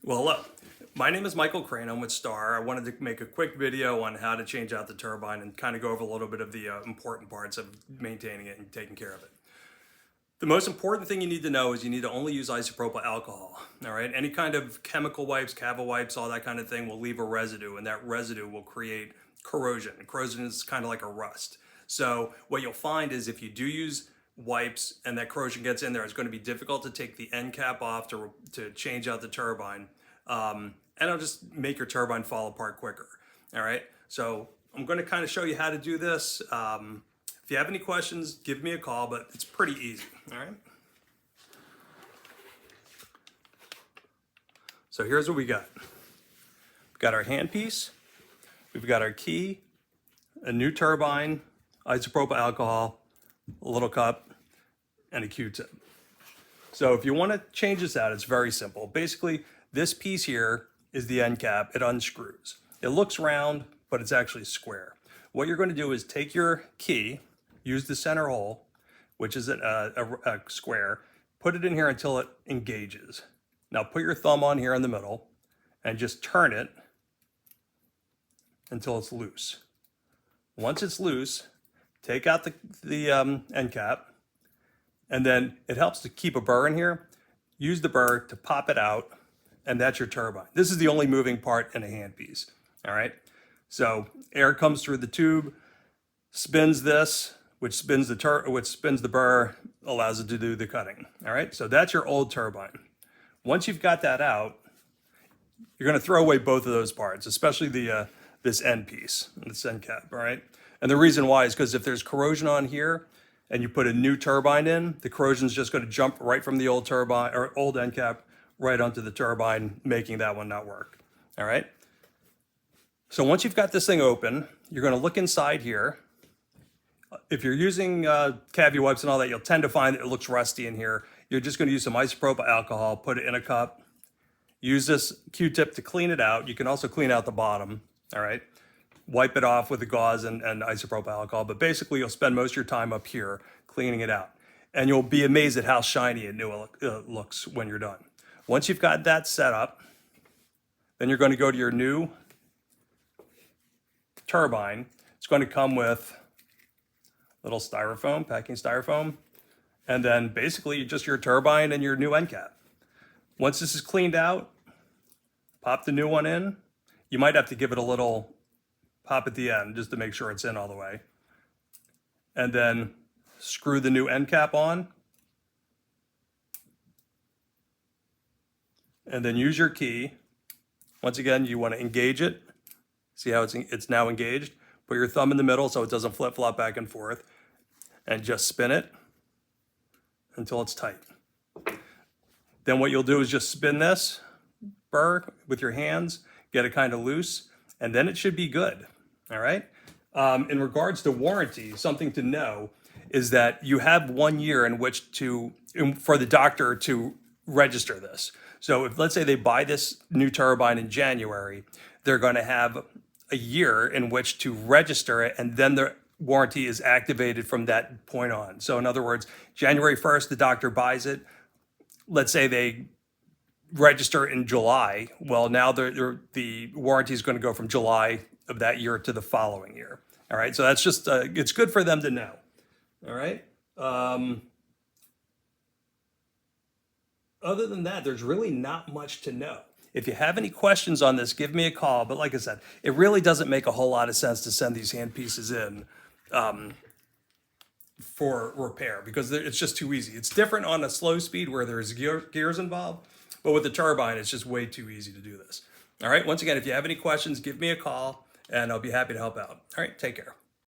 Well, hello. My name is Michael Crane. I'm with Star. I wanted to make a quick video on how to change out the turbine and kind of go over a little bit of the important parts of maintaining it and taking care of it. The most important thing you need to know is you need to only use isopropyl alcohol. All right. Any kind of chemical wipes, cava wipes, all that kind of thing will leave a residue, and that residue will create corrosion. Corrosion is kind of like a rust. So what you'll find is if you do use wipes and that corrosion gets in there, it's going to be difficult to take the end cap off to change out the turbine. And it'll just make your turbine fall apart quicker. All right. So I'm going to kind of show you how to do this. If you have any questions, give me a call, but it's pretty easy. All right. So here's what we got. We've got our handpiece. We've got our key, a new turbine, isopropyl alcohol, a little cup, and a Q-tip. So if you want to change this out, it's very simple. Basically, this piece here is the end cap. It unscrews. It looks round, but it's actually square. What you're going to do is take your key, use the center hole, which is a square, put it in here until it engages. Now put your thumb on here in the middle and just turn it until it's loose. Once it's loose, take out the end cap, and then it helps to keep a burr in here. Use the burr to pop it out, and that's your turbine. This is the only moving part in a handpiece. All right. So air comes through the tube, spins this, which spins the burr, allows it to do the cutting. All right. So that's your old turbine. Once you've got that out, you're going to throw away both of those parts, especially the this end piece, this end cap. All right. And the reason why is because if there's corrosion on here and you put a new turbine in, the corrosion is just going to jump right from the old turbine or old end cap right onto the turbine, making that one not work. All right. So once you've got this thing open, you're going to look inside here. If you're using cavi wipes and all that, you'll tend to find that it looks rusty in here. You're just going to use some isopropyl alcohol, put it in a cup, use this Q-tip to clean it out. You can also clean out the bottom. All right. Wipe it off with the gauze and isopropyl alcohol, but basically you'll spend most of your time up here cleaning it out. And you'll be amazed at how shiny it looks when you're done. Once you've got that set up, then you're going to go to your new turbine. It's going to come with little styrofoam, packing styrofoam, and then basically just your turbine and your new end cap. Once this is cleaned out, pop the new one in. You might have to give it a little pop at the end just to make sure it's in all the way. And then screw the new end cap on. And then use your key. Once again, you want to engage it. See how it's now engaged? Put your thumb in the middle so it doesn't flip-flop back and forth. And just spin it until it's tight. Then what you'll do is just spin this burr with your hands, get it kind of loose, and then it should be good. All right. In regards to warranty, something to know is that you have 1 year in which for the doctor to register this. So if, let's say, they buy this new turbine in January, they're going to have a year in which to register it, and then the warranty is activated from that point on. So in other words, January 1st, the doctor buys it. Let's say they register in July. Well, now the warranty is going to go from July of that year to the following year. All right. So that's just, it's good for them to know. All right. Other than that, there's really not much to know. If you have any questions on this, give me a call. But like I said, it really doesn't make a whole lot of sense to send these hand pieces in for repair because it's just too easy. It's different on a slow speed where there's gears involved, but with the turbine, it's just way too easy to do this. All right. Once again, if you have any questions, give me a call and I'll be happy to help out. All right. Take care.